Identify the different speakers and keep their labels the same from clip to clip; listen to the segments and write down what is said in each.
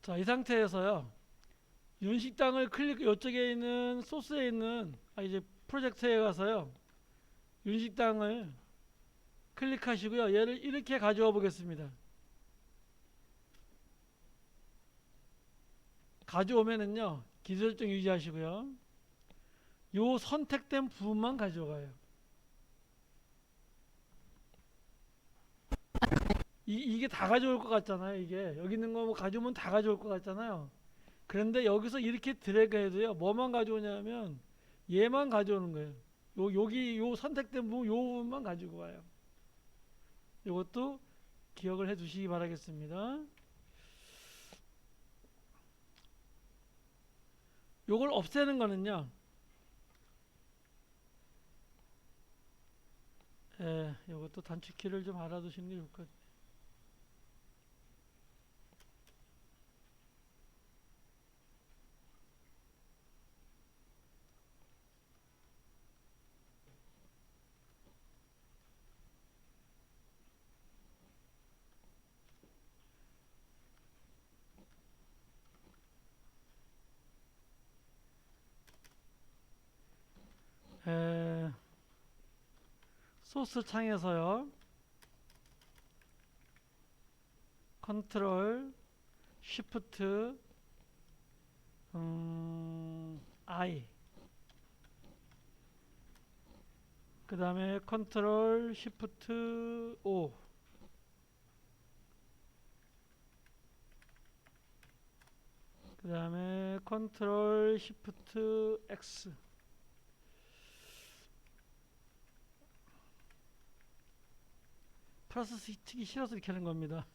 Speaker 1: 자, 이 상태에서요. 윤식당을 클릭, 이쪽에 있는 소스에 있는, 이제 프로젝트에 가서요. 윤식당을 클릭하시고요. 얘를 이렇게 가져와 보겠습니다. 가져오면은요. 기술적 유지하시고요. 요 선택된 부분만 가져가요. 이게 다 가져올 것 같잖아요. 이게 여기 있는 거 뭐 가져오면 다 가져올 것 같잖아요. 그런데 여기서 이렇게 드래그 해도요. 뭐만 가져오냐면 얘만 가져오는 거예요. 여기 요 선택된 부분 요 부분만 가지고 와요. 이것도 기억을 해 두시기 바라겠습니다. 요걸 없애는 거는요. 요것도 단축키를 좀 알아두시는 게 좋을 것 같아요. 에, 소스 창에서요. 컨트롤 쉬프트 I, 그 다음에 컨트롤 쉬프트 O, 그 다음에 컨트롤 쉬프트 X. 플러스 치기 싫어서 이렇게 하는 겁니다.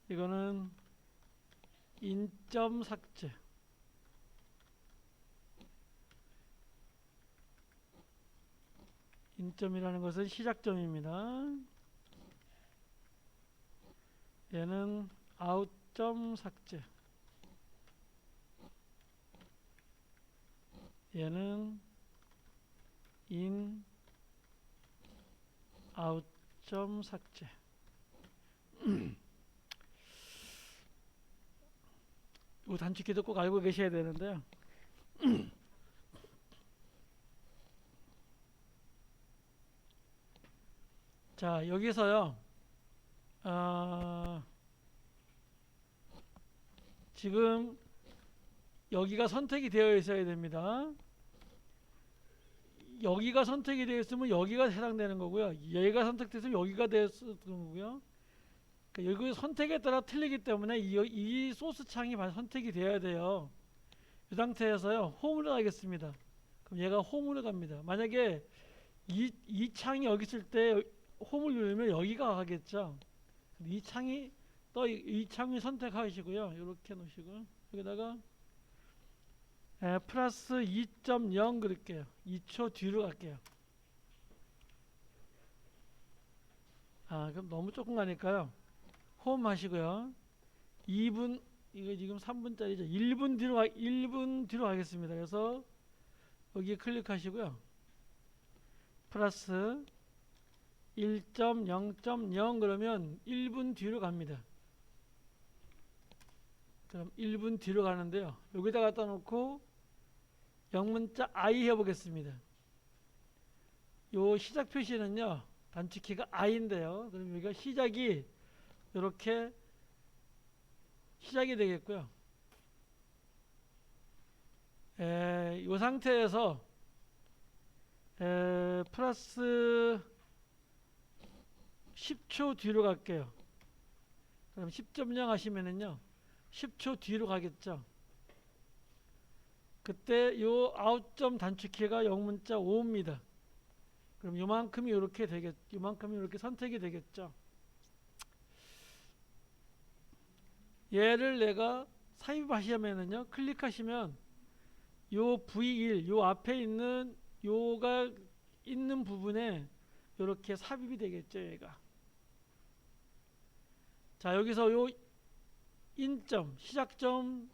Speaker 1: 이거는 인점 삭제. 인점이라는 것은 시작점입니다. 얘는 아웃점 삭제. 얘는 인 아웃점 삭제. 이 단축키도 꼭 알고 계셔야 되는데요. 자, 여기서요. 지금 여기가 선택이 되어 있어야 됩니다. 여기가 선택이 되어 있으면 여기가 해당되는 거고요. 얘가 선택됐으면 여기가 되는 거고요. 그러니까 여기 선택에 따라 틀리기 때문에 이 소스 창이 선택이 되어야 돼요. 이 상태에서요. 홈으로 가겠습니다. 그럼 얘가 홈으로 갑니다. 만약에 이 창이 여기 있을 때 홈을 누르면 여기가 가겠죠. 이 창이 또 이 창을 선택하시고요. 이렇게 놓으시고 여기다가 플러스 2.0 그릴게요. 2초 뒤로 갈게요. 그럼 너무 조금 가니까요. 홈 하시고요. 2분, 이거 지금 3분짜리죠. 1분 뒤로 가겠습니다. 그래서 여기 클릭하시고요. 플러스 1.0.0 그러면 1분 뒤로 갑니다. 그럼 1분 뒤로 가는데요. 여기다 갖다 놓고 영문자 I 해보겠습니다. 요 시작 표시는요. 단축키가 I인데요. 그럼 여기가 시작이 이렇게 시작이 되겠고요. 이 상태에서 플러스 10초 뒤로 갈게요. 그럼 10.0 하시면은요. 10초 뒤로 가겠죠. 그때 요 아웃점 단축키가 영문자 5입니다. 그럼 요만큼이 이렇게 되겠, 요만큼이 이렇게 선택이 되겠죠. 얘를 내가 삽입하시면은요, 클릭하시면 요 V1, 요 앞에 있는 요가 있는 부분에 이렇게 삽입이 되겠죠, 얘가. 자, 여기서 요 인점, 시작점,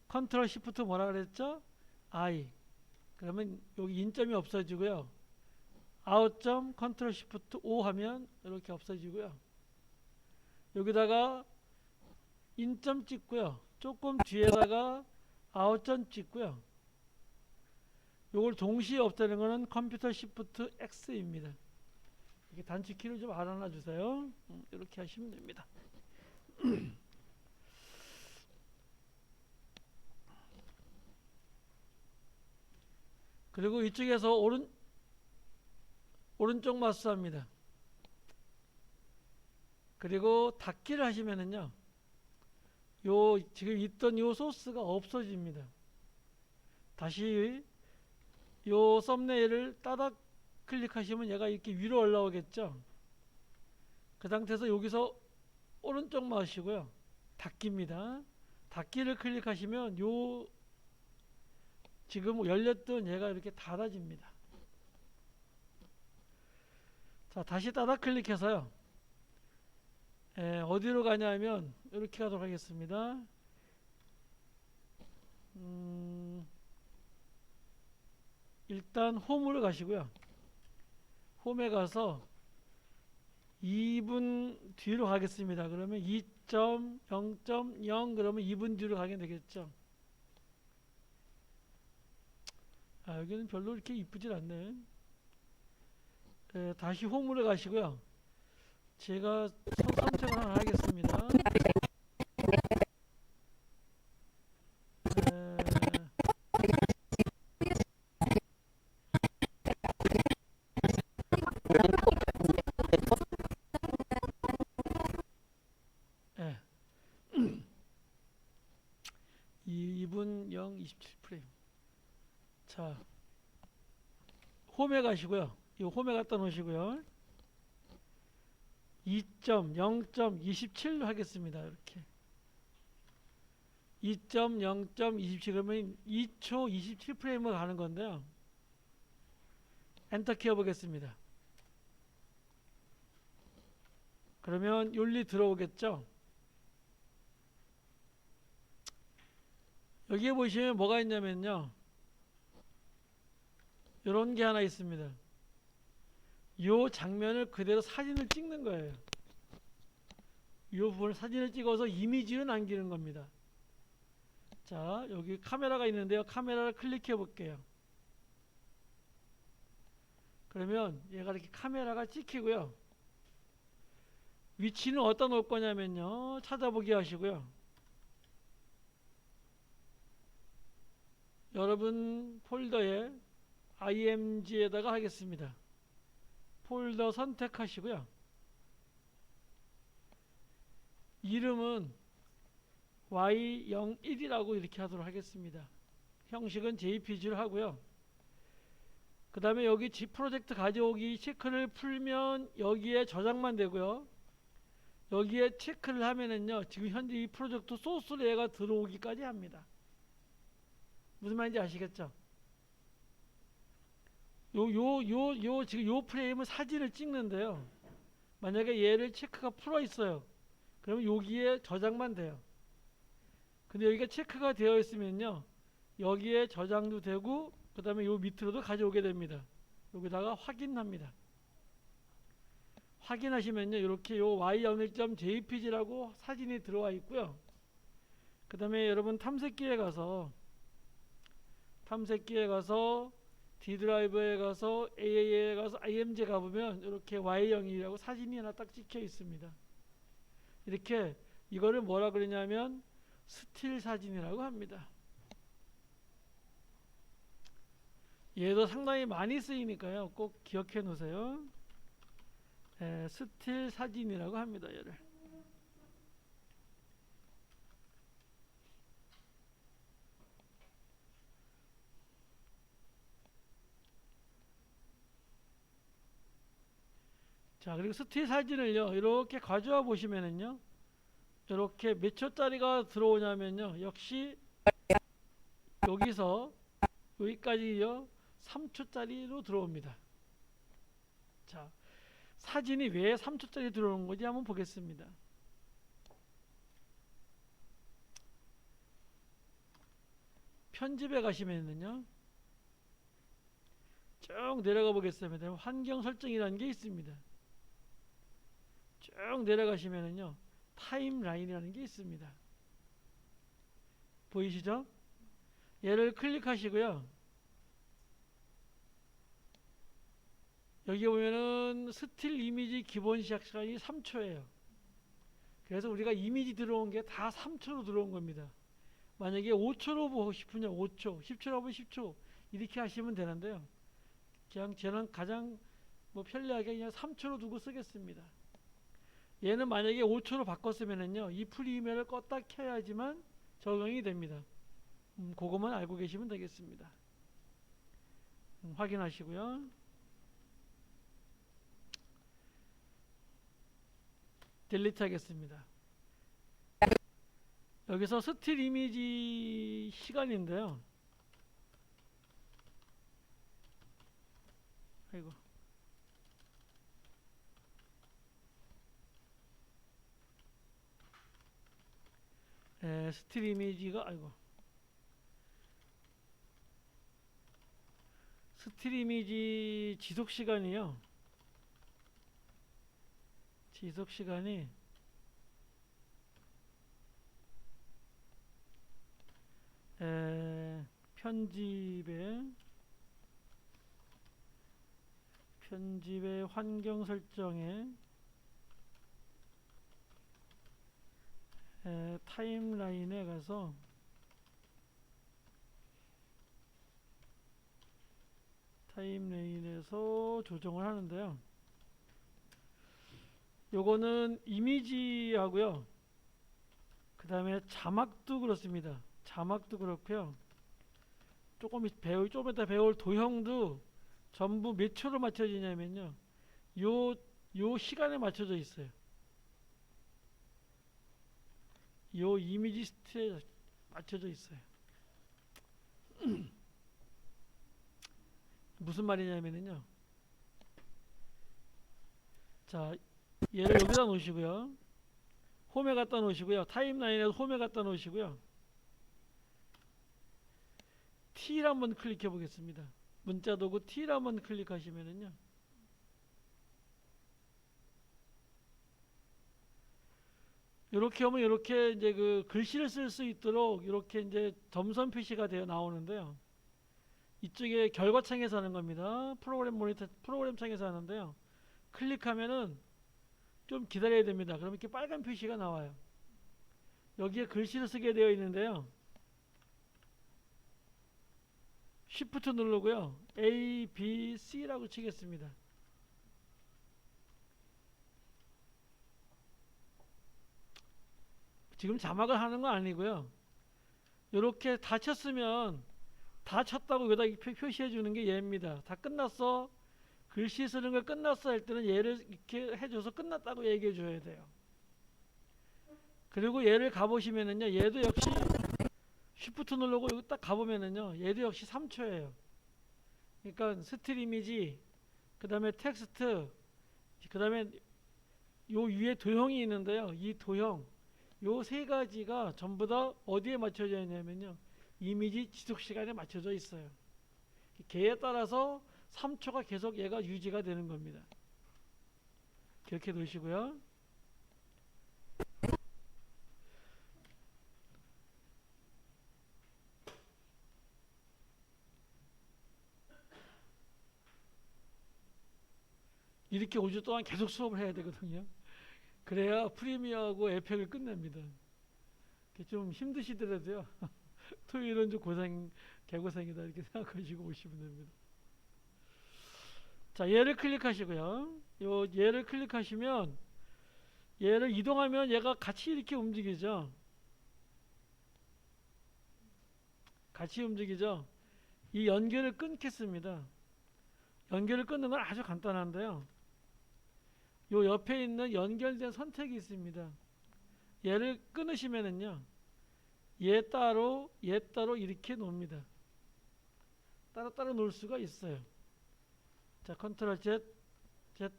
Speaker 1: 컨트롤 시프트 뭐라 그랬죠? I. 그러면 여기 인점이 없어지고요. 아웃점, 컨트롤 시프트 O 하면 이렇게 없어지고요. 여기다가 인점 찍고요. 조금 뒤에다가 아웃점 찍고요. 요걸 동시에 없애는 거는 컴퓨터 시프트 X입니다. 이게 단축키를 좀 알아놔 주세요. 이렇게 하시면 됩니다. 그리고 이쪽에서 오른쪽 마우스합니다. 그리고 닫기를 하시면은요, 요 지금 있던 요 소스가 없어집니다. 다시 요 썸네일을 따닥 클릭하시면 얘가 이렇게 위로 올라오겠죠. 그 상태에서 여기서 오른쪽 마우스이고요, 닫기입니다. 닫기를 클릭하시면 요 지금 열렸던 얘가 이렇게 닫아집니다. 자, 다시 따닥 클릭해서요, 어디로 가냐면 이렇게 가도록 하겠습니다. 일단 홈으로 가시고요. 홈에 가서 2분 뒤로 가겠습니다. 그러면 2.0.0 그러면 2분 뒤로 가게 되겠죠. 아, 여기는 별로 이렇게 이쁘질 않네. 다시 홈으로 가시고요. 제가 선택을 하나 하겠습니다. 네. 2분 0 27프레임. 자, 홈에 가시고요. 이 홈에 갖다 놓으시고요. 2.0.27로 하겠습니다. 이렇게 2.0.27 그러면 2초 27프레임을 가는 건데요. 엔터 키워 보겠습니다. 그러면 윤리 들어오겠죠. 여기에 보시면 뭐가 있냐면요, 이런 게 하나 있습니다. 이 장면을 그대로 사진을 찍는 거예요. 이 부분을 사진을 찍어서 이미지로 남기는 겁니다. 자, 여기 카메라가 있는데요. 카메라를 클릭해 볼게요. 그러면 얘가 이렇게 카메라가 찍히고요. 위치는 어디다 놓을 거냐면요, 찾아보기 하시고요. 여러분 폴더에 img에다가 하겠습니다. 폴더 선택하시고요. 이름은 Y01이라고 이렇게 하도록 하겠습니다. 형식은 JPG로 하고요. 그 다음에 여기 G 프로젝트 가져오기 체크를 풀면 여기에 저장만 되고요. 여기에 체크를 하면은요, 지금 현재 이 프로젝트 소스로 얘가 들어오기까지 합니다. 무슨 말인지 아시겠죠? 지금 요 프레임은 사진을 찍는데요. 만약에 얘를 체크가 풀어 있어요. 그러면 여기에 저장만 돼요. 근데 여기가 체크가 되어 있으면요, 여기에 저장도 되고, 그 다음에 요 밑으로도 가져오게 됩니다. 여기다가 확인합니다. 확인하시면요, 이렇게 요 y01.jpg라고 사진이 들어와 있고요. 그 다음에 여러분 탐색기에 가서 D 드라이브에 가서 AA에 가서 IMG 가보면 이렇게 Y01이라고 사진이 하나 딱 찍혀 있습니다. 이렇게 이거를 뭐라 그러냐면 스틸 사진이라고 합니다. 얘도 상당히 많이 쓰이니까요, 꼭 기억해 놓으세요. 스틸 사진이라고 합니다. 얘를. 자, 그리고 스틸 사진을요, 이렇게 가져와 보시면은요, 이렇게 몇 초짜리가 들어오냐면요, 역시 여기서 여기까지요 3초짜리로 들어옵니다. 자, 사진이 왜 3초짜리 들어오는 건지 한번 보겠습니다. 편집에 가시면은요, 쭉 내려가 보겠습니다. 환경 설정이라는 게 있습니다. 쭉 내려가시면은요, 타임라인이라는 게 있습니다. 보이시죠? 얘를 클릭하시고요. 여기 보면은 스틸 이미지 기본 시작 시간이 3초예요. 그래서 우리가 이미지 들어온 게 다 3초로 들어온 겁니다. 만약에 5초로 보고 싶으면 5초, 10초로 보면 10초 이렇게 하시면 되는데요. 그냥 저는 가장 편리하게 그냥 3초로 두고 쓰겠습니다. 얘는 만약에 5초로 바꿨으면은요, 이 프리미어를 껐다 켜야지만 적용이 됩니다. 그것만 알고 계시면 되겠습니다. 확인하시고요. 딜리트 하겠습니다. 여기서 스틸 이미지 시간인데요. 아이고. 스틸 이미지가 아이고. 스틸 이미지 지속 시간이요. 지속 시간이 편집의 환경 설정에 타임라인에 가서 타임라인에서 조정을 하는데요. 요거는 이미지하고요. 그 다음에 자막도 그렇습니다. 자막도 그렇고요. 좀 이따 배울 도형도 전부 몇 초로 맞춰지냐면요. 요 시간에 맞춰져 있어요. 요 이미지 스틸에 맞춰져 있어요. 무슨 말이냐면요. 자, 얘를 여기다 놓으시고요. 홈에 갖다 놓으시고요. 타임라인에서 홈에 갖다 놓으시고요. T를 한번 클릭해 보겠습니다. 문자 도구 T를 한번 클릭하시면은요. 이렇게 하면 이렇게 이제 그 글씨를 쓸 수 있도록 이렇게 이제 점선 표시가 되어 나오는데요. 이쪽에 결과창에서 하는 겁니다. 프로그램 모니터 프로그램 창에서 하는데요. 클릭하면은 좀 기다려야 됩니다. 그럼 이렇게 빨간 표시가 나와요. 여기에 글씨를 쓰게 되어 있는데요. Shift 누르고요. A, B, C라고 치겠습니다. 지금 자막을 하는 건 아니고요. 이렇게 다 쳤으면 다 쳤다고 여기다 표시해 주는 게 얘입니다. 다 끝났어. 글씨 쓰는 거 끝났어 할 때는 얘를 이렇게 해줘서 끝났다고 얘기해 줘야 돼요. 그리고 얘를 가보시면은요. 얘도 역시 Shift 누르고 여기 딱 가보면은요. 얘도 역시 3초예요. 그러니까 스틸 이미지, 그 다음에 텍스트, 그 다음에 요 위에 도형이 있는데요. 이 도형, 요 세 가지가 전부 다 어디에 맞춰져 있냐면요. 이미지 지속 시간에 맞춰져 있어요. 걔에 따라서 3초가 계속 얘가 유지가 되는 겁니다. 그렇게 놓으시고요. 이렇게 5주 동안 계속 수업을 해야 되거든요. 그래야 프리미어하고 에펙을 끝냅니다. 좀 힘드시더라도요. 토요일은 좀 개고생이다 이렇게 생각하시고 오시면 됩니다. 자, 얘를 클릭하시고요. 얘를 클릭하시면 얘를 이동하면 얘가 같이 이렇게 움직이죠. 같이 움직이죠. 이 연결을 끊겠습니다. 연결을 끊는 건 아주 간단한데요. 요 옆에 있는 연결된 선택이 있습니다. 얘를 끊으시면은요. 얘 따로 이렇게 놓습니다. 따로 놓을 수가 있어요. 자, 컨트롤 Z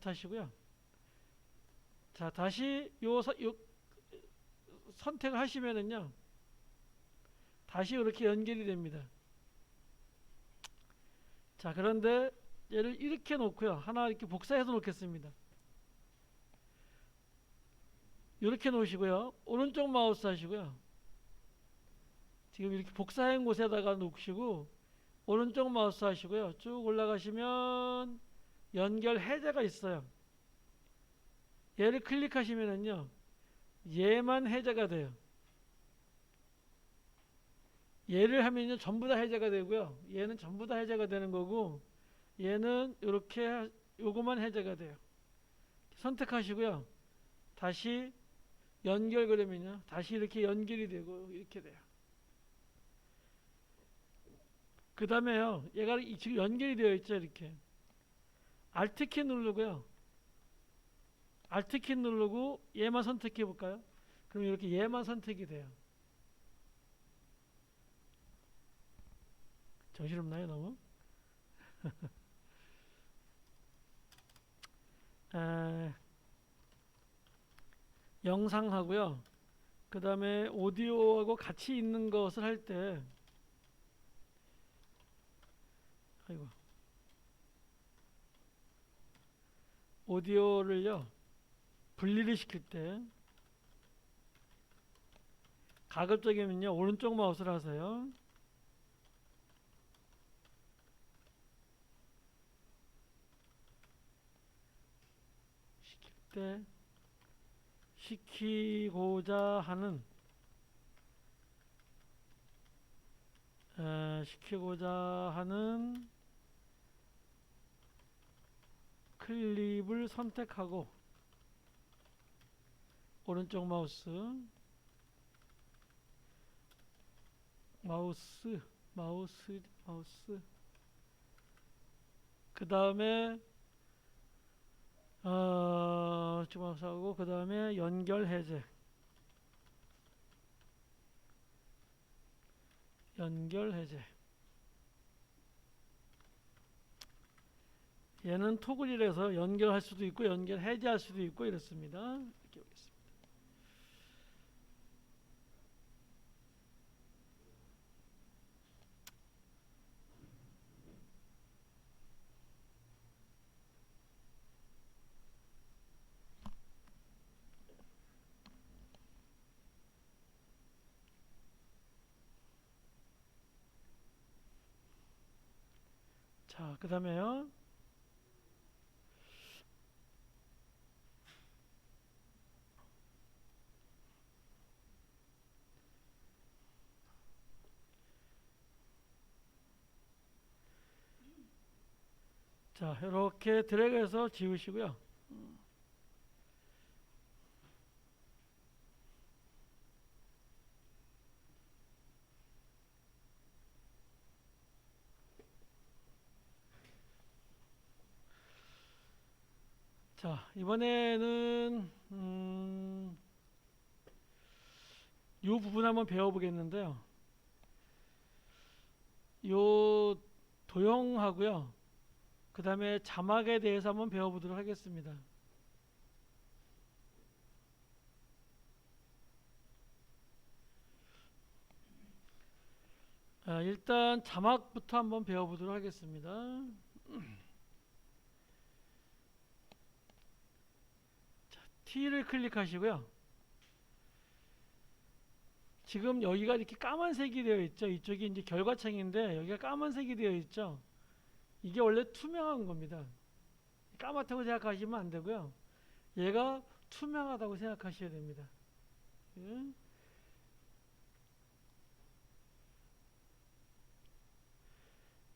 Speaker 1: 하시고요. 자, 다시 요 선택을 하시면은요. 다시 이렇게 연결이 됩니다. 자, 그런데 얘를 이렇게 놓고요. 하나 이렇게 복사해서 놓겠습니다. 이렇게 놓으시고요. 오른쪽 마우스 하시고요. 지금 이렇게 복사한 곳에다가 놓으시고 오른쪽 마우스 하시고요. 쭉 올라가시면 연결 해제가 있어요. 얘를 클릭하시면은요. 얘만 해제가 돼요. 얘를 하면요. 전부 다 해제가 되고요. 얘는 전부 다 해제가 되는 거고 얘는 이렇게 요거만 해제가 돼요. 선택하시고요. 다시 연결 그러면요. 다시 이렇게 연결이 되고 이렇게 돼요. 그 다음에요. 얘가 지금 연결이 되어 있죠. 이렇게. Alt키 누르고요. Alt키 누르고 얘만 선택해 볼까요? 그럼 이렇게 얘만 선택이 돼요. 정신없나요, 너무? 영상하고요. 그 다음에 오디오하고 같이 있는 것을 할 때, 아이고, 오디오를요, 분리를 시킬 때, 가급적이면요, 오른쪽 마우스를 하세요. 시킬 때, 시키고자 하는 클립을 선택하고 오른쪽 마우스 그 다음에 마우스하고 그 다음에 연결 해제 얘는 토글이라서 연결할 수도 있고 연결 해제할 수도 있고 이렇습니다. 이렇게 보겠습니다. 자, 그 다음에요. 자, 이렇게 드래그해서 지우시고요. 자, 이번에는 이 부분 한번 배워보겠는데요. 요 도형하고요. 그 다음에 자막에 대해서 한번 배워보도록 하겠습니다. 일단 자막부터 한번 배워보도록 하겠습니다. 자, T를 클릭하시고요. 지금 여기가 이렇게 까만색이 되어 있죠. 이쪽이 이제 결과창인데 여기가 까만색이 되어 있죠. 이게 원래 투명한 겁니다. 까맣다고 생각하시면 안 되고요. 얘가 투명하다고 생각하셔야 됩니다. 예.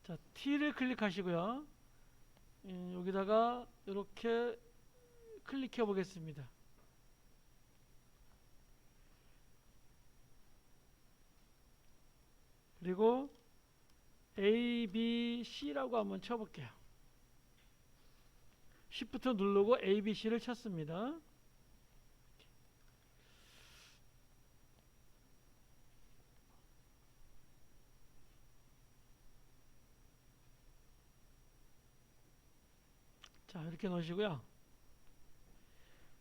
Speaker 1: 자, T를 클릭하시고요. 여기다가 이렇게 클릭해 보겠습니다. 그리고 A, B, C라고 한번 쳐볼게요. Shift 누르고 A, B, C를 쳤습니다. 자, 이렇게 넣으시고요.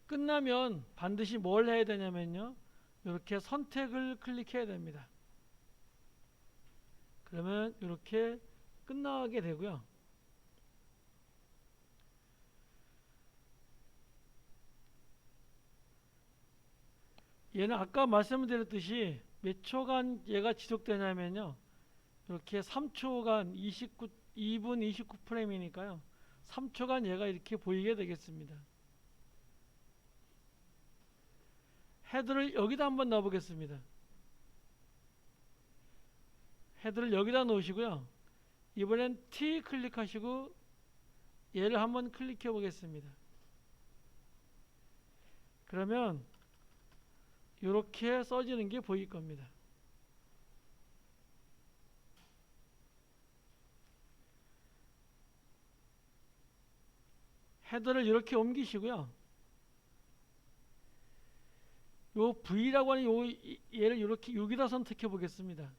Speaker 1: 끝나면 반드시 뭘 해야 되냐면요. 이렇게 선택을 클릭해야 됩니다. 그러면 이렇게 끝나게 되고요. 얘는 아까 말씀드렸듯이 몇 초간 얘가 지속되냐면요. 이렇게 3초간 2분 29프레임이니까요. 3초간 얘가 이렇게 보이게 되겠습니다. 헤드를 여기다 한번 넣어 보겠습니다. 헤드를 여기다 놓으시고요. 이번엔 T 클릭하시고 얘를 한번 클릭해 보겠습니다. 그러면 이렇게 써지는 게 보일 겁니다. 헤더를 이렇게 옮기시고요. 요 V라고 하는 얘를 이렇게 여기다 선택해 보겠습니다.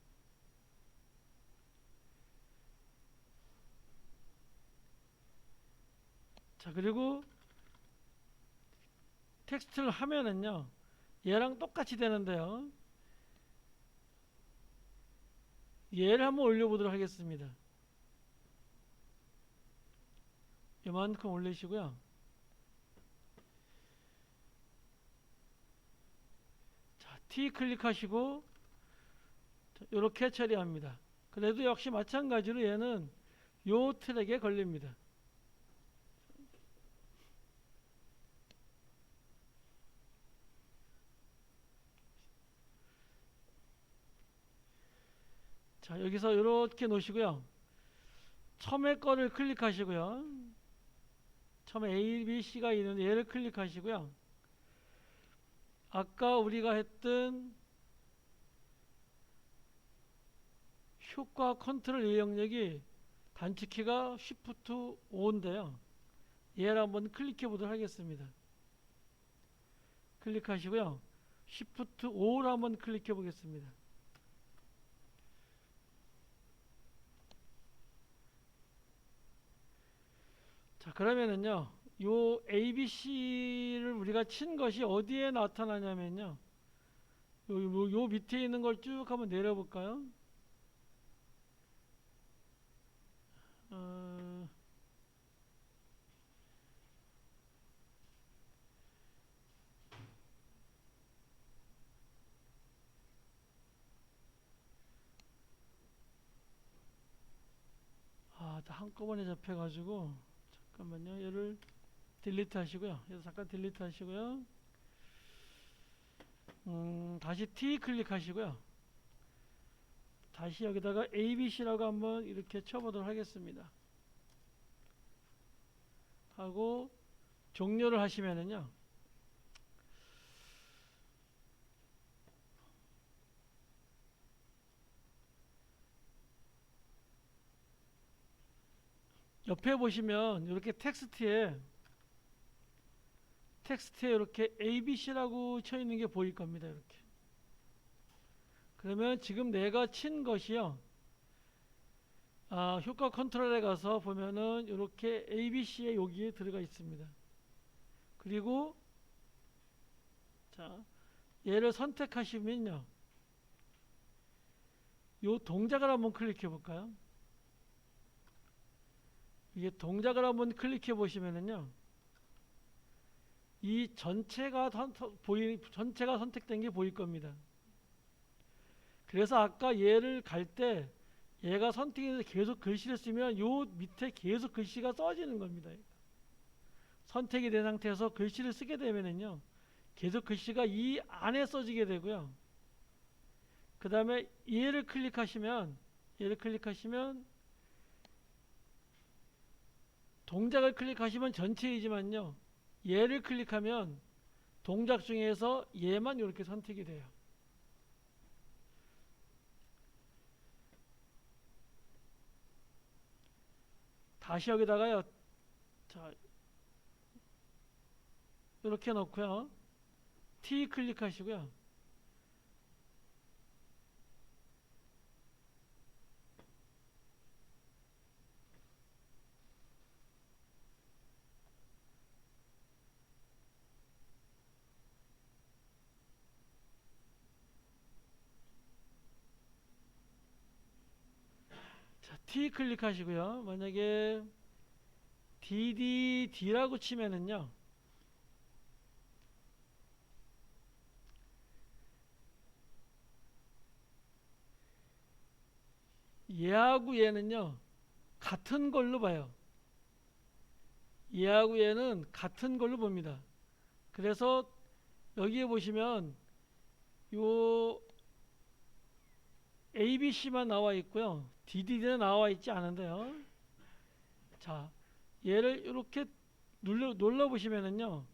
Speaker 1: 자, 그리고 텍스트를 하면은요, 얘랑 똑같이 되는데요. 얘를 한번 올려보도록 하겠습니다. 이만큼 올리시고요. 자, T 클릭하시고 이렇게 처리합니다. 그래도 역시 마찬가지로 얘는 요 트랙에 걸립니다. 자, 여기서 이렇게 놓으시고요. 처음에 거를 클릭하시고요. 처음에 A, B, C가 있는데 얘를 클릭하시고요. 아까 우리가 했던 효과 컨트롤 A 영역이 단축키가 Shift 5인데요. 얘를 한번 클릭해 보도록 하겠습니다. 클릭하시고요. Shift 5를 한번 클릭해 보겠습니다. 자, 그러면은요, 요 ABC를 우리가 친 것이 어디에 나타나냐면요, 요 밑에 있는 걸 쭉 한번 내려볼까요? 다 한꺼번에 잡혀가지고, 잠깐만요, 얘를 딜리트 하시고요. 얘를 잠깐 딜리트 하시고요. 다시 T 클릭하시고요. 다시 여기다가 ABC라고 한번 이렇게 쳐보도록 하겠습니다. 하고 종료를 하시면은요. 옆에 보시면 이렇게 텍스트에 이렇게 ABC라고 쳐 있는 게 보일 겁니다. 이렇게. 그러면 지금 내가 친 것이요. 효과 컨트롤에 가서 보면은 이렇게 ABC에 여기에 들어가 있습니다. 그리고 자, 얘를 선택하시면요. 요 동작을 한번 클릭해 볼까요? 이게 동작을 한번 클릭해 보시면은요. 이 전체가 선택된 게 보일 겁니다. 그래서 아까 얘를 갈 때 얘가 선택해서 계속 글씨를 쓰면 요 밑에 계속 글씨가 써지는 겁니다. 선택이 된 상태에서 글씨를 쓰게 되면은요. 계속 글씨가 이 안에 써지게 되고요. 그 다음에 얘를 클릭하시면 동작을 클릭하시면 전체이지만요. 얘를 클릭하면 동작 중에서 얘만 이렇게 선택이 돼요. 다시 여기다가요. 자, 이렇게 놓고요. T 클릭하시고요. 자, T 클릭하시고요. 만약에 DDD라고 치면은요. 얘하고 얘는요 같은 걸로 봐요. 얘하고 얘는 같은 걸로 봅니다. 그래서 여기에 보시면 요 ABC만 나와 있고요. DDD는 나와 있지 않은데요. 자, 얘를 이렇게 눌러 보시면은요.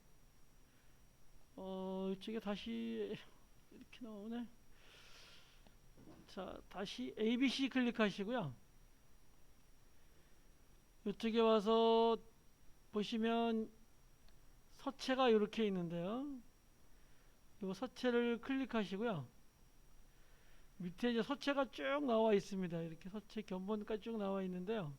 Speaker 1: 이쪽에 다시 이렇게 나오네. 자, 다시 ABC 클릭하시고요. 이쪽에 와서 보시면 서체가 이렇게 있는데요. 이 서체를 클릭하시고요. 밑에 이제 서체가 쭉 나와 있습니다. 이렇게 서체 견본까지 쭉 나와 있는데요.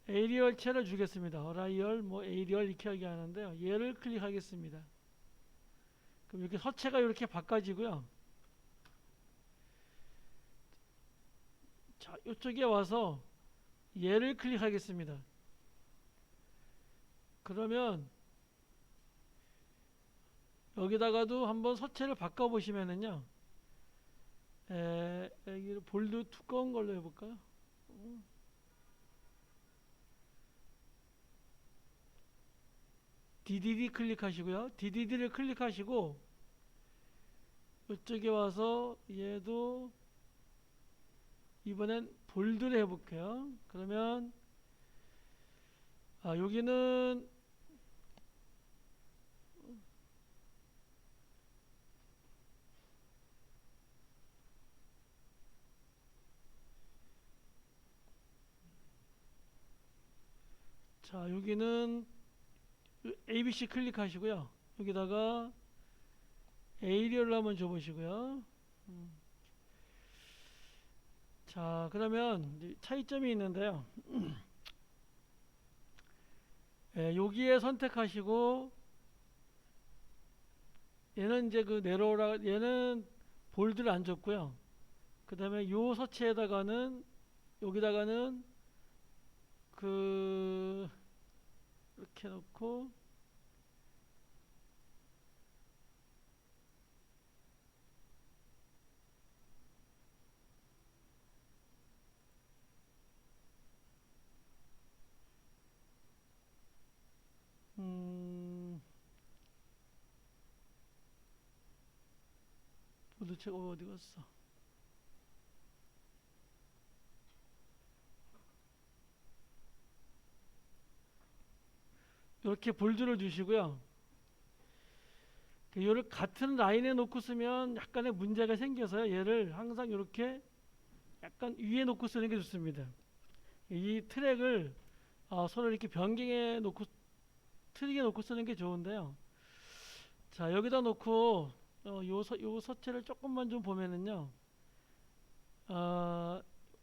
Speaker 1: 에이리얼체를 주겠습니다. 어라이얼, 뭐 에이리얼 이렇게 얘기하는데요. 얘를 클릭하겠습니다. 그럼 이렇게 서체가 이렇게 바꿔지고요. 자, 이쪽에 와서 얘를 클릭하겠습니다. 그러면 여기다가도 한번 서체를 바꿔 보시면은요. 여기 볼드 두꺼운 걸로 해볼까요? DDD 클릭하시고요. DDD를 클릭하시고 이쪽에 와서 얘도 이번엔 볼드를 해볼게요. 그러면 여기는 자 여기는 ABC 클릭하시고요. 여기다가 에이리얼로 한번 줘보시고요. 자 그러면 차이점이 있는데요. 여기에 선택하시고 얘는 이제 그 내로라 얘는 볼드를 안 줬고요. 그 다음에 요 서체에다가는 여기다가는 그 이렇게 놓고 도대체 어디 갔어? 이렇게 볼드를 주시고요. 얘를 같은 라인에 놓고 쓰면 약간의 문제가 생겨서요. 얘를 항상 이렇게 약간 위에 놓고 쓰는 게 좋습니다. 이 트랙을 서로 이렇게 변경해 놓고 트릭에 놓고 쓰는 게 좋은데요. 자 여기다 놓고 요 서체를 조금만 좀 보면은요.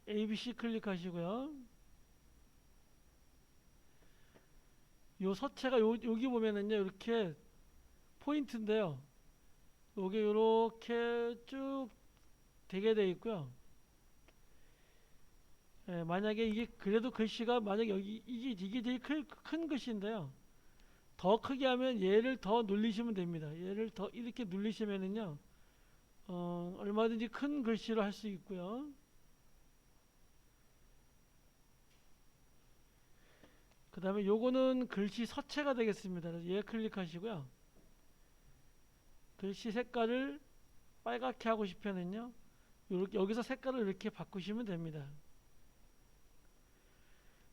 Speaker 1: ABC 클릭하시고요. 요 서체가 여기 보면은요 이렇게 포인트인데요. 요게 요렇게 쭉 되게 돼 있고요. 만약에 이게 그래도 글씨가 만약에 여기 이게 제일 큰 글씨인데요. 더 크게 하면 얘를 더 눌리시면 됩니다. 얘를 더 이렇게 눌리시면은요. 얼마든지 큰 글씨로 할 수 있고요. 그 다음에 요거는 글씨 서체가 되겠습니다. 얘 클릭하시고요. 글씨 색깔을 빨갛게 하고 싶으면요. 여기서 색깔을 이렇게 바꾸시면 됩니다.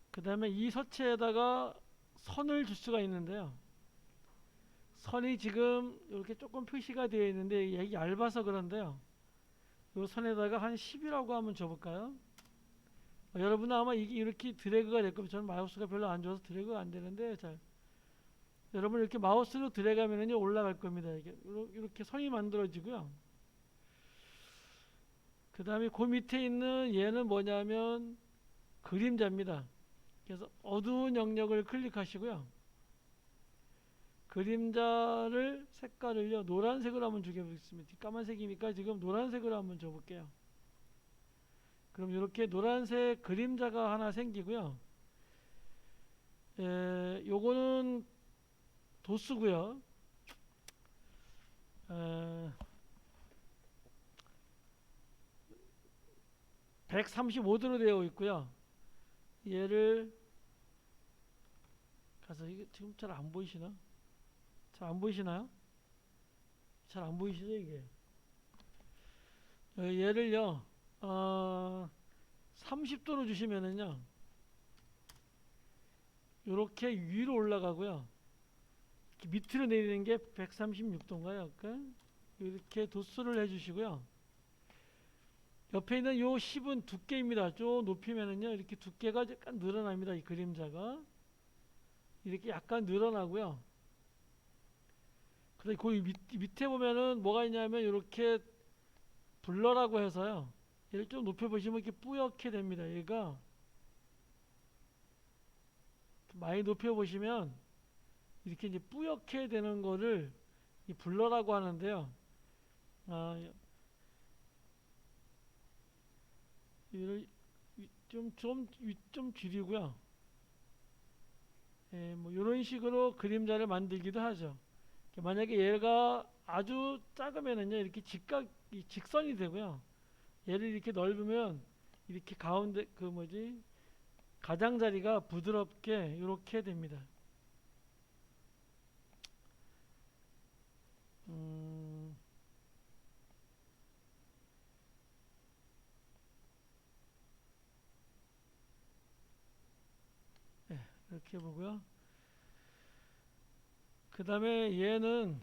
Speaker 1: 그 다음에 이 서체에다가 선을 줄 수가 있는데요. 선이 지금 이렇게 조금 표시가 되어 있는데 이게 얇아서 그런데요. 이 선에다가 한 10이라고 한번 줘볼까요? 여러분은 아마 이게 이렇게 드래그가 될 겁니다. 저는 마우스가 별로 안 좋아서 드래그가 안 되는데 여러분 이렇게 마우스로 드래그하면요 올라갈 겁니다. 이렇게 선이 만들어지고요. 그 다음에 그 밑에 있는 얘는 뭐냐면 그림자입니다. 그래서 어두운 영역을 클릭하시고요. 그림자를 색깔을요 노란색으로 한번 주겠습니다. 까만색이니까 지금 노란색으로 한번 줘볼게요. 그럼 이렇게 노란색 그림자가 하나 생기고요. 요거는 도수고요. 135도로 되어 있고요. 얘를 가서 이게 지금 잘 안 보이시나? 잘 안 보이시나요? 잘 안 보이시죠 이게? 얘를요 30도로 주시면은요 이렇게 위로 올라가고요. 밑으로 내리는 게 136도인가요? 이렇게 도수를 해주시고요. 옆에 있는 요 10은 두께입니다. 좀 높이면은요 이렇게 두께가 약간 늘어납니다. 이 그림자가 이렇게 약간 늘어나고요. 그래서 그 밑에 보면은 뭐가 있냐면 이렇게 블러라고 해서요. 얘를 좀 높여 보시면 이렇게 뿌옇게 됩니다. 얘가 많이 높여 보시면 이렇게 이제 뿌옇게 되는 거를 이 블러라고 하는데요. 아, 이를 좀 줄이고요. 예, 뭐 이런 식으로 그림자를 만들기도 하죠. 만약에 얘가 아주 작으면은요 이렇게 직선이 되고요. 얘를 이렇게 넓으면 이렇게 가운데 그 뭐지 가장자리가 부드럽게 이렇게 됩니다. 음, 네, 이렇게 보고요. 그 다음에 얘는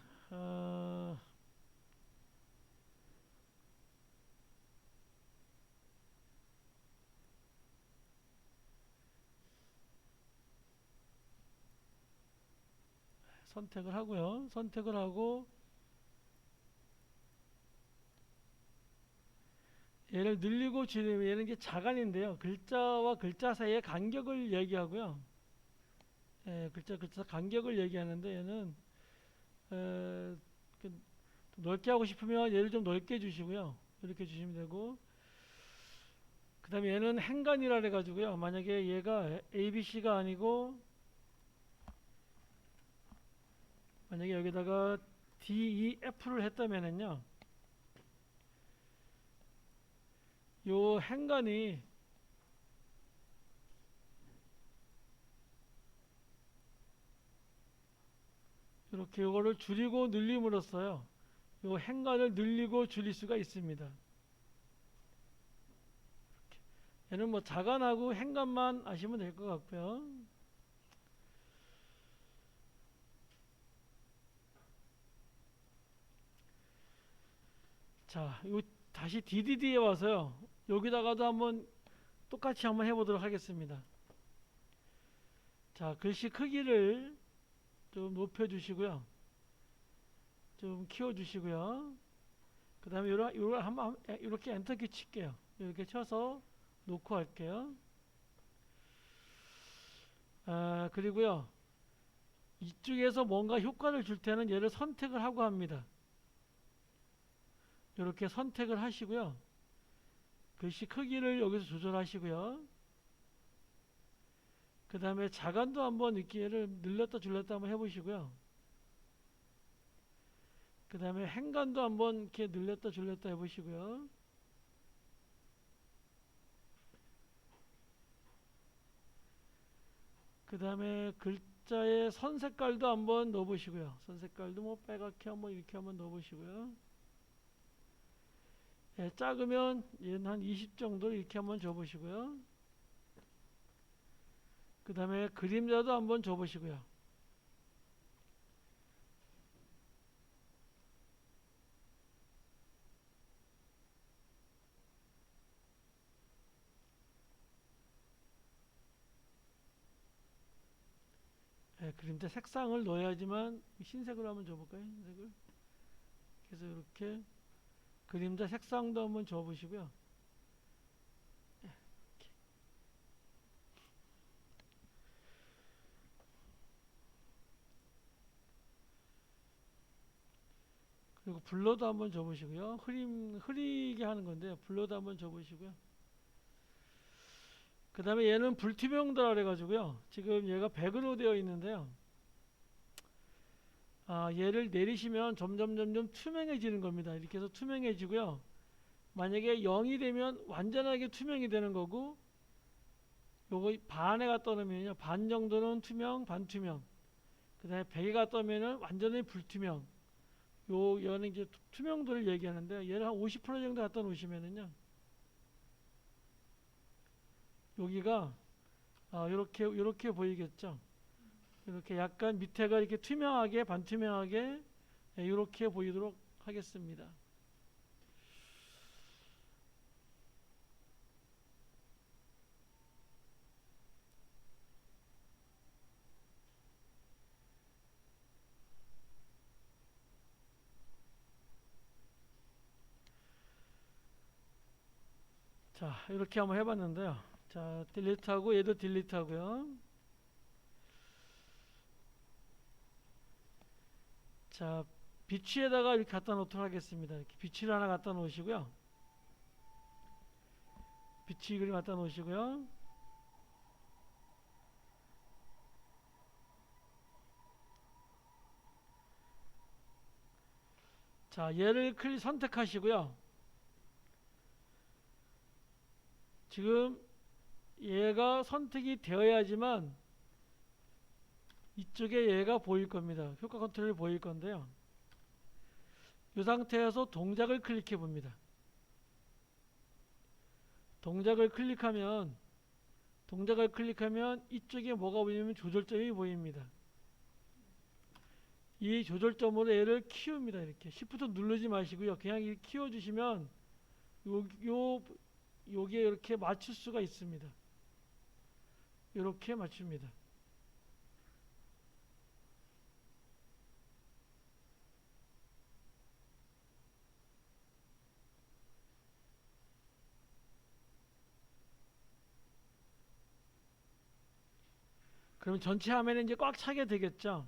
Speaker 1: 선택을 하고요. 선택을 하고 얘를 늘리고 줄이면 얘는 이게 자간인데요. 글자와 글자 사이의 간격을 얘기하고요. 예, 글자 간격을 얘기하는데 얘는 그 넓게 하고 싶으면 얘를 좀 넓게 주시고요. 이렇게 주시면 되고 그 다음에 얘는 행간이라 해가지고요. 만약에 얘가 ABC가 아니고 만약에 여기다가 DEF를 했다면은요. 요 행간이 이렇게 요거를 줄이고 늘림으로써요. 요 행간을 늘리고 줄일 수가 있습니다. 얘는 뭐 자간하고 행간만 아시면 될 것 같고요. 자, 요 다시 DDD에 와서요. 여기다가도 한번 똑같이 한번 해보도록 하겠습니다. 자, 글씨 크기를 좀 높여주시고요. 좀 키워주시고요. 그 다음에 요런 한번 이렇게 엔터키 칠게요. 이렇게 쳐서 놓고 할게요. 그리고요. 이쪽에서 뭔가 효과를 줄 때는 얘를 선택을 하고 합니다. 이렇게 선택을 하시고요. 글씨 크기를 여기서 조절하시고요. 그 다음에 자간도 한번 이렇게 얘를 늘렸다 줄였다 한번 해보시고요. 그 다음에 행간도 한번 이렇게 늘렸다 줄였다 해보시고요. 그 다음에 글자의 선 색깔도 한번 넣어보시고요. 선 색깔도 뭐 빨갛게 한번 이렇게 한번 넣어보시고요. 예, 작으면 얘는 한 20 정도 이렇게 한번 줘보시고요. 그 다음에 그림자도 한번 줘보시고요. 예, 그림자 색상을 넣어야지만 흰색으로 한번 줘볼까요? 흰색을. 그래서 이렇게 그림자 색상도 한번 줘보시고요. 그리고 블러도 한번 줘보시고요. 흐리게 하는 건데요. 블러도 한번 줘보시고요. 그 다음에 얘는 불투명도라 그래가지고요. 지금 얘가 100으로 되어 있는데요. 얘를 내리시면 점점 투명해지는 겁니다. 이렇게 해서 투명해지고요. 만약에 0이 되면 완전하게 투명이 되는 거고, 요거 반에 갖다 놓으면요, 반 정도는 투명, 반투명. 그 다음에 100에 갖다 놓으면은 완전히 불투명. 얘는 이제 투명도를 얘기하는데, 얘를 한 50% 정도 갖다 놓으시면은요, 여기가 요렇게 보이겠죠. 이렇게 약간 밑에가 이렇게 투명하게, 반투명하게, 이렇게 보이도록 하겠습니다. 자, 이렇게 한번 해봤는데요. 자, 딜리트하고 얘도 딜리트하고요. 자, 비치에다가 이렇게 갖다 놓도록 하겠습니다. 이렇게 비치를 하나 갖다 놓으시고요. 비치 그림 갖다 놓으시고요. 자, 얘를 선택하시고요. 지금 얘가 선택이 되어야지만 이쪽에 얘가 보일 겁니다. 효과 컨트롤이 보일 건데요. 이 상태에서 동작을 클릭해 봅니다. 동작을 클릭하면 이쪽에 뭐가 보이냐면 조절점이 보입니다. 이 조절점으로 얘를 키웁니다. 이렇게 Shift 누르지 마시고요. 그냥 이렇게 키워주시면 요게 이렇게 맞출 수가 있습니다. 이렇게 맞춥니다. 그럼 전체 화면에 이제 꽉 차게 되겠죠.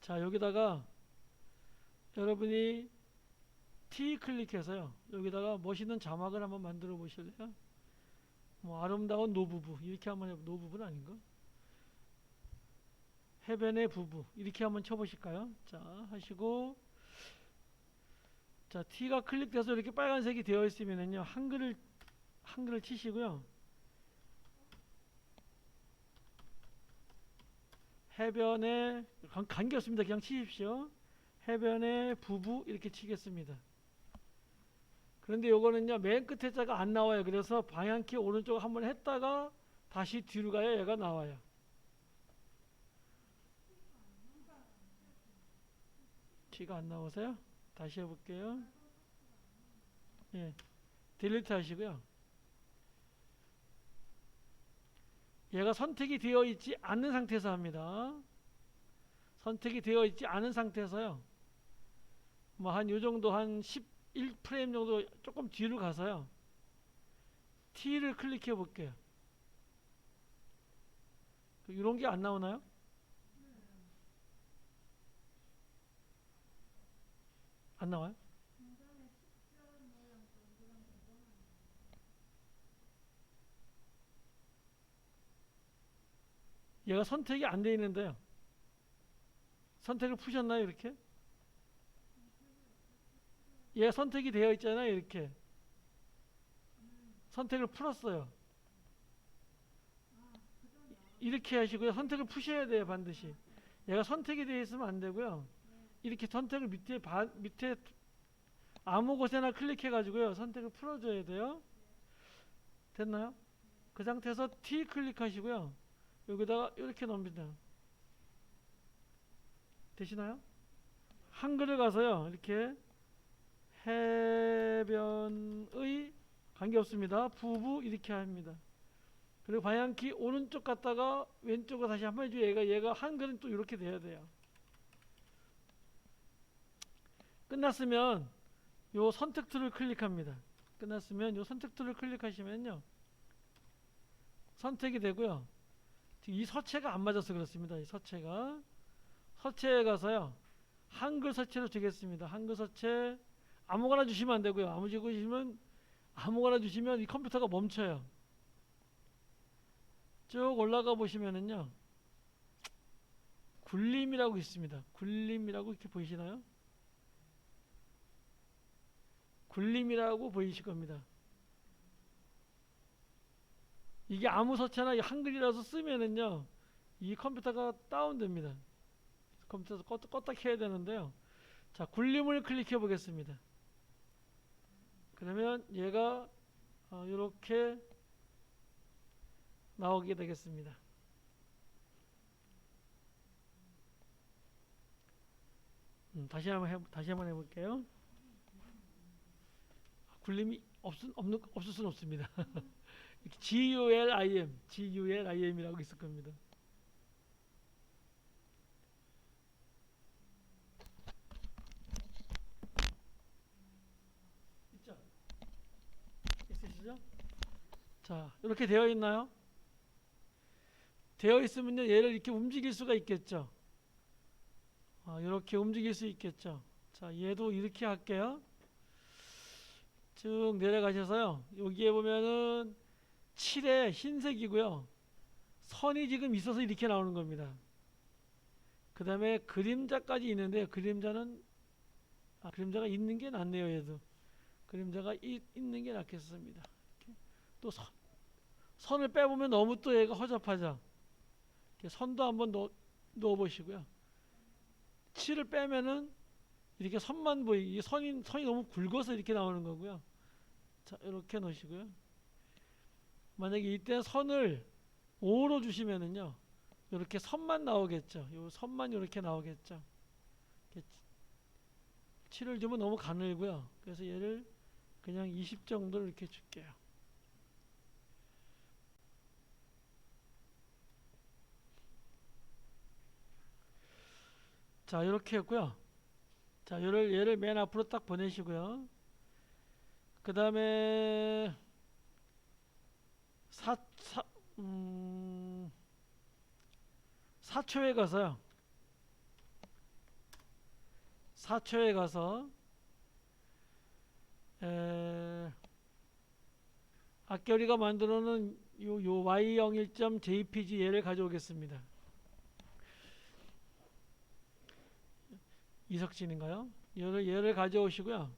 Speaker 1: 자, 여기다가 여러분이 T 클릭해서요. 여기다가 멋있는 자막을 한번 만들어 보실래요? 뭐 아름다운 노부부 이렇게 한번 노부부는 아닌가? 해변의 부부 이렇게 한번 쳐보실까요? 자, 하시고 자, T가 클릭돼서 이렇게 빨간색이 되어 있으면은요, 한글을 치시고요. 해변에 관계없습니다. 그냥 치십시오. 해변의 부부 이렇게 치겠습니다. 그런데 요거는요, 맨 끝에 자가 안 나와요. 그래서 방향키 오른쪽 한번 했다가 다시 뒤로 가야 얘가 나와요. T가 안 나오세요? 다시 해볼게요. 예, 딜리트 하시고요. 얘가 선택이 되어 있지 않는 상태에서 합니다. 선택이 되어 있지 않은 상태에서요. 뭐 한 요 정도 한 11프레임 정도 조금 뒤로 가서요. T를 클릭해 볼게요. 이런 게 안 나오나요? 안 나와요? 얘가 선택이 안 되어 있는데요. 선택을 푸셨나요? 이렇게? 얘가 선택이 되어 있잖아요. 이렇게. 선택을 풀었어요. 이렇게 하시고요. 선택을 푸셔야 돼요. 반드시. 얘가 선택이 되어 있으면 안 되고요. 이렇게 선택을 밑에 아무 곳에나 클릭해 가지고요. 선택을 풀어줘야 돼요. 됐나요? 그 상태에서 T 클릭하시고요. 여기다가 이렇게 넣습니다. 되시나요? 한글을 가서요. 이렇게 해변의 관계없습니다. 부부 이렇게 합니다. 그리고 방향키 오른쪽 갔다가 왼쪽으로 다시 한번 해줘요. 얘가 한글은 또 이렇게 돼야 돼요. 끝났으면 요 선택 툴을 클릭합니다. 끝났으면 요 선택 툴을 클릭하시면요. 선택이 되고요. 이 서체가 안 맞아서 그렇습니다. 이 서체에 가서요. 한글 서체로 주겠습니다. 한글 서체 아무거나 주시면 안 되고요. 아무거나 주시면 이 컴퓨터가 멈춰요. 쭉 올라가 보시면은요. 굴림이라고 있습니다. 굴림이라고 이렇게 보이시나요? 굴림이라고 보이실 겁니다. 이게 아무 서체나 한글이라서 쓰면은요, 이 컴퓨터가 다운됩니다. 컴퓨터에서 껐다 켜야 되는데요. 자, 굴림을 클릭해 보겠습니다. 그러면 얘가 이렇게 나오게 되겠습니다. 다시 한번 해볼게요. 굴림이 없을 수는 없습니다. GULIM이라고 있을 겁니다. 있죠? 있으시죠? 자, 이렇게 되어 있나요? 되어 있으면요, 얘를 이렇게 움직일 수가 있겠죠. 이렇게 움직일 수 있겠죠. 자, 얘도 이렇게 할게요. 쭉 내려가셔서요, 여기에 보면은 7에 흰색이고요, 선이 지금 있어서 이렇게 나오는 겁니다. 그 다음에 그림자까지 있는데요, 그림자가 있는 게 낫네요. 얘도 그림자가 있는 게 낫겠습니다. 또 선을 빼보면 너무 또 얘가 허접하죠. 선도 한번 넣어 보시고요. 7을 빼면은 이렇게 선만 보이게, 선이 너무 굵어서 이렇게 나오는 거고요. 자, 이렇게 놓으시고요. 만약에 이때 선을 5로 주시면은요, 이렇게 선만 나오겠죠. 요 선만 이렇게 나오겠죠. 7을 주면 너무 가늘고요. 그래서 얘를 그냥 20 정도 이렇게 줄게요. 자, 이렇게 했고요. 자, 얘를 맨 앞으로 딱 보내시고요. 그 다음에 4초에 가서요. 4초에 가서 아까 우리가 만들어 놓은 요 y01.jpg 얘를 가져오겠습니다. 이석진인가요? 얘를 가져오시고요.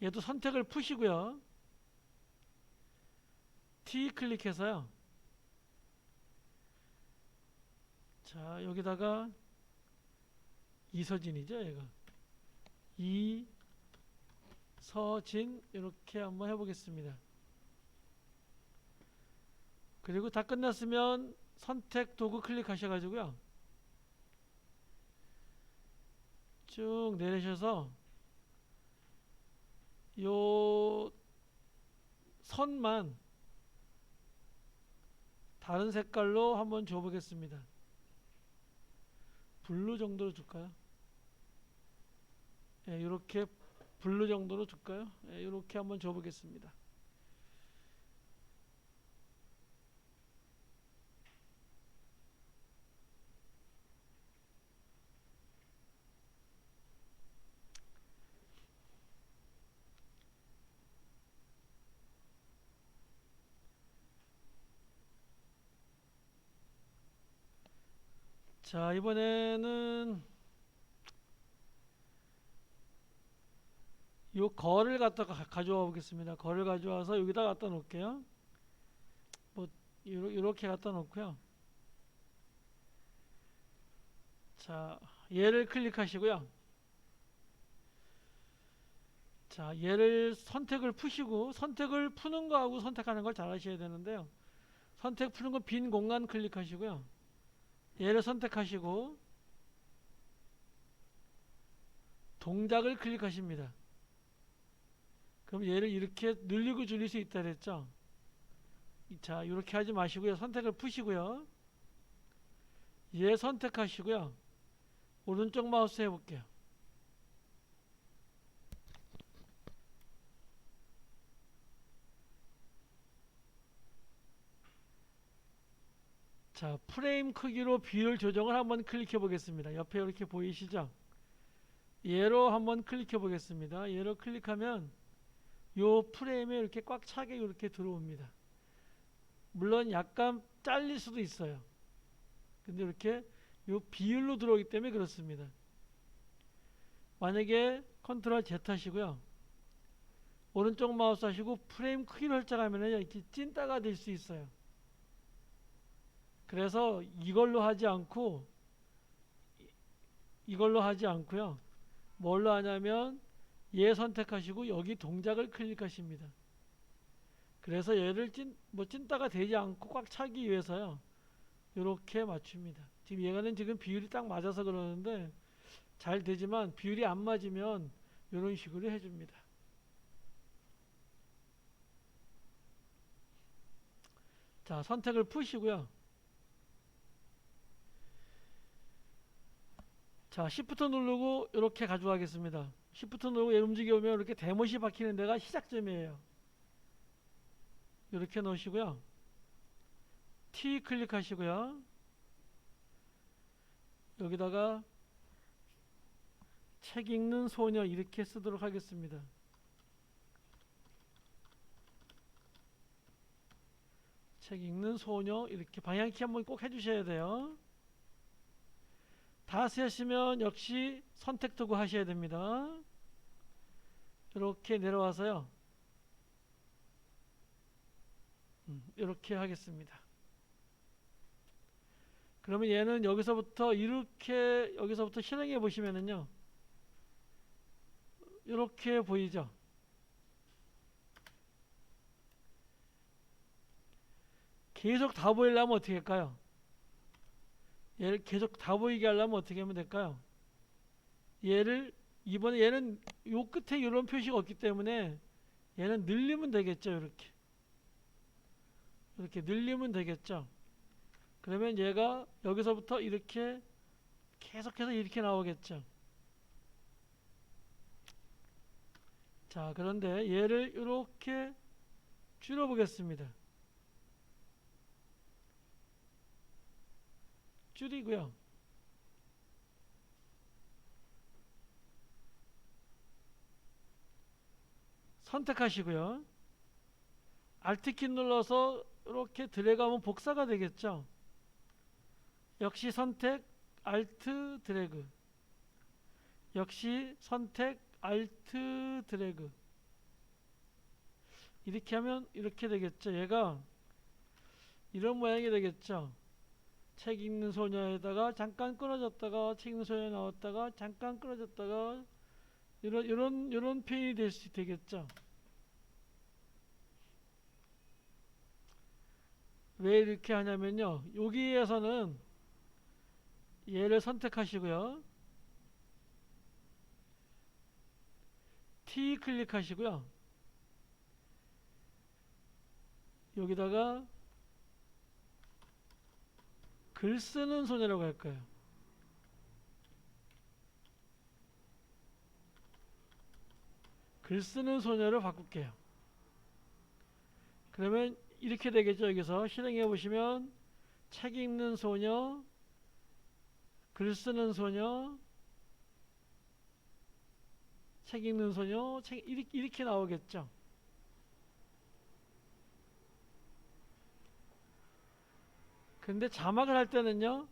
Speaker 1: 얘도 선택을 푸시고요. T 클릭해서요. 자, 여기다가 이서진이죠, 얘가. 이서진 이렇게 한번 해보겠습니다. 그리고 다 끝났으면 선택 도구 클릭하셔가지고요, 쭉 내리셔서 요 선만 다른 색깔로 한번 줘보겠습니다. 블루 정도로 줄까요? 예, 이렇게 블루 정도로 줄까요? 예, 이렇게 한번 줘보겠습니다. 자, 이번에는 요 거를 갖다가 가져와 보겠습니다. 거를 가져와서 여기다 갖다 놓을게요. 뭐 이렇게 갖다 놓고요. 자, 얘를 클릭하시고요. 자, 얘를 선택을 푸시고, 선택을 푸는 거하고 선택하는 걸 잘 하셔야 되는데요. 선택 푸는 거 빈 공간 클릭하시고요. 얘를 선택하시고 동작을 클릭하십니다. 그럼 얘를 이렇게 늘리고 줄일 수 있다 그랬죠. 자, 이렇게 하지 마시고요. 선택을 푸시고요. 얘 선택하시고요. 오른쪽 마우스 해볼게요. 자, 프레임 크기로 비율 조정을 한번 클릭해 보겠습니다. 옆에 이렇게 보이시죠? 얘로 한번 클릭해 보겠습니다. 얘로 클릭하면 요 프레임에 이렇게 꽉 차게 이렇게 들어옵니다. 물론 약간 잘릴 수도 있어요. 근데 이렇게 요 비율로 들어오기 때문에 그렇습니다. 만약에 컨트롤 Z 하시고요. 오른쪽 마우스 하시고 프레임 크기를 설정하면 이렇게 찐따가 될 수 있어요. 그래서 이걸로 하지 않고 이걸로 하지 않고요. 뭘로 하냐면 얘 선택하시고 여기 동작을 클릭하십니다. 그래서 얘를 찐따가 되지 않고 꽉 차기 위해서요. 이렇게 맞춥니다. 지금 얘가는 지금 비율이 딱 맞아서 그러는데 잘 되지만 비율이 안 맞으면 이런 식으로 해줍니다. 자, 선택을 푸시고요. 자, Shift 누르고 이렇게 가져가겠습니다. Shift 누르고 얘 움직여보면 이렇게 대못이 박히는 데가 시작점이에요. 이렇게 놓으시고요. T 클릭하시고요. 여기다가 책 읽는 소녀 이렇게 쓰도록 하겠습니다. 책 읽는 소녀 이렇게 방향키 한번 꼭 해주셔야 돼요. 다 쓰시면 역시 선택 도구 하셔야 됩니다. 이렇게 내려와서요. 이렇게 하겠습니다. 그러면 얘는 여기서부터 이렇게 여기서부터 실행해 보시면은요. 이렇게 보이죠? 계속 다 보이려면 어떻게 할까요? 얘를 계속 다 보이게 하려면 어떻게 하면 될까요? 얘를 이번에 얘는 요 끝에 이런 표시가 없기 때문에 얘는 늘리면 되겠죠. 이렇게 늘리면 되겠죠. 그러면 얘가 여기서부터 이렇게 계속해서 이렇게 나오겠죠. 자, 그런데 얘를 이렇게 줄여 보겠습니다. 줄이고요. 선택하시고요. Alt키 눌러서 이렇게 드래그하면 복사가 되겠죠. 역시 선택 Alt 드래그. 역시 선택 Alt 드래그. 이렇게 하면 이렇게 되겠죠. 얘가 이런 모양이 되겠죠. 책 읽는 소녀에다가 잠깐 끊어졌다가 책 읽는 소녀 나왔다가 잠깐 끊어졌다가 이런 표현이 될 수 되겠죠. 왜 이렇게 하냐면요. 여기에서는 얘를 선택하시고요. T 클릭하시고요. 여기다가 글 쓰는 소녀라고 할까요? 글 쓰는 소녀를 바꿀게요. 그러면 이렇게 되겠죠. 여기서 실행해 보시면 책 읽는 소녀, 글 쓰는 소녀, 책 읽는 소녀, 이렇게 나오겠죠. 근데 자막을 할 때는요.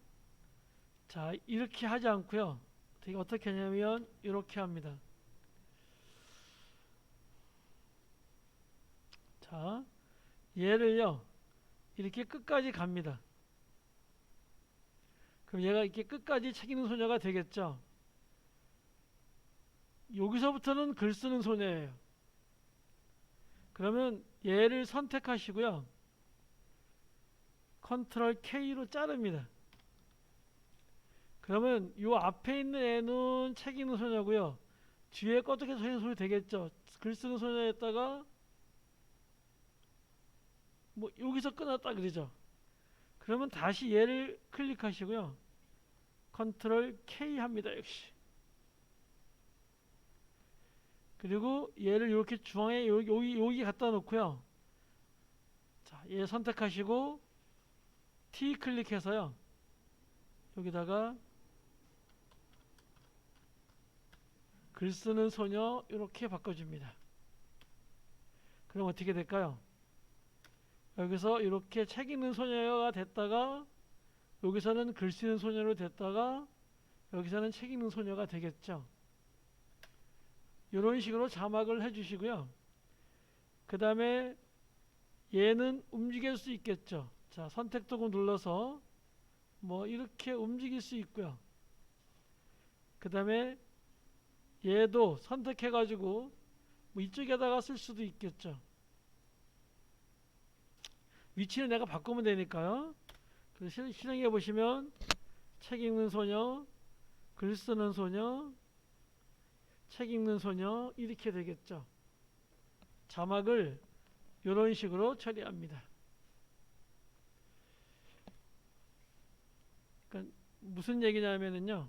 Speaker 1: 자, 이렇게 하지 않고요. 어떻게 하냐면 이렇게 합니다. 자, 얘를요. 이렇게 끝까지 갑니다. 그럼 얘가 이렇게 끝까지 책 읽는 소녀가 되겠죠. 여기서부터는 글 쓰는 소녀예요. 그러면 얘를 선택하시고요. 컨트롤 K로 자릅니다. 그러면 이 앞에 있는 애는 책 읽는 소녀고요. 뒤에 어떻게 소리 소리 되겠죠. 글 쓰는 소녀에다가 뭐 여기서 끊었다 그러죠. 그러면 다시 얘를 클릭하시고요. 컨트롤 K 합니다. 역시. 그리고 얘를 이렇게 중앙에 여기 갖다 놓고요. 자, 얘 선택하시고 T 클릭해서요. 여기다가 글 쓰는 소녀 이렇게 바꿔줍니다. 그럼 어떻게 될까요? 여기서 이렇게 책 읽는 소녀가 됐다가 여기서는 글 쓰는 소녀로 됐다가 여기서는 책 읽는 소녀가 되겠죠. 이런 식으로 자막을 해주시고요. 그 다음에 얘는 움직일 수 있겠죠. 자, 선택 도구 눌러서 뭐 이렇게 움직일 수 있고요. 그 다음에 얘도 선택해 가지고 뭐 이쪽에다가 쓸 수도 있겠죠. 위치는 내가 바꾸면 되니까요. 그래서 실행해 보시면 책 읽는 소녀, 글 쓰는 소녀, 책 읽는 소녀 이렇게 되겠죠. 자막을 이런 식으로 처리합니다. 그러니까 무슨 얘기냐면요.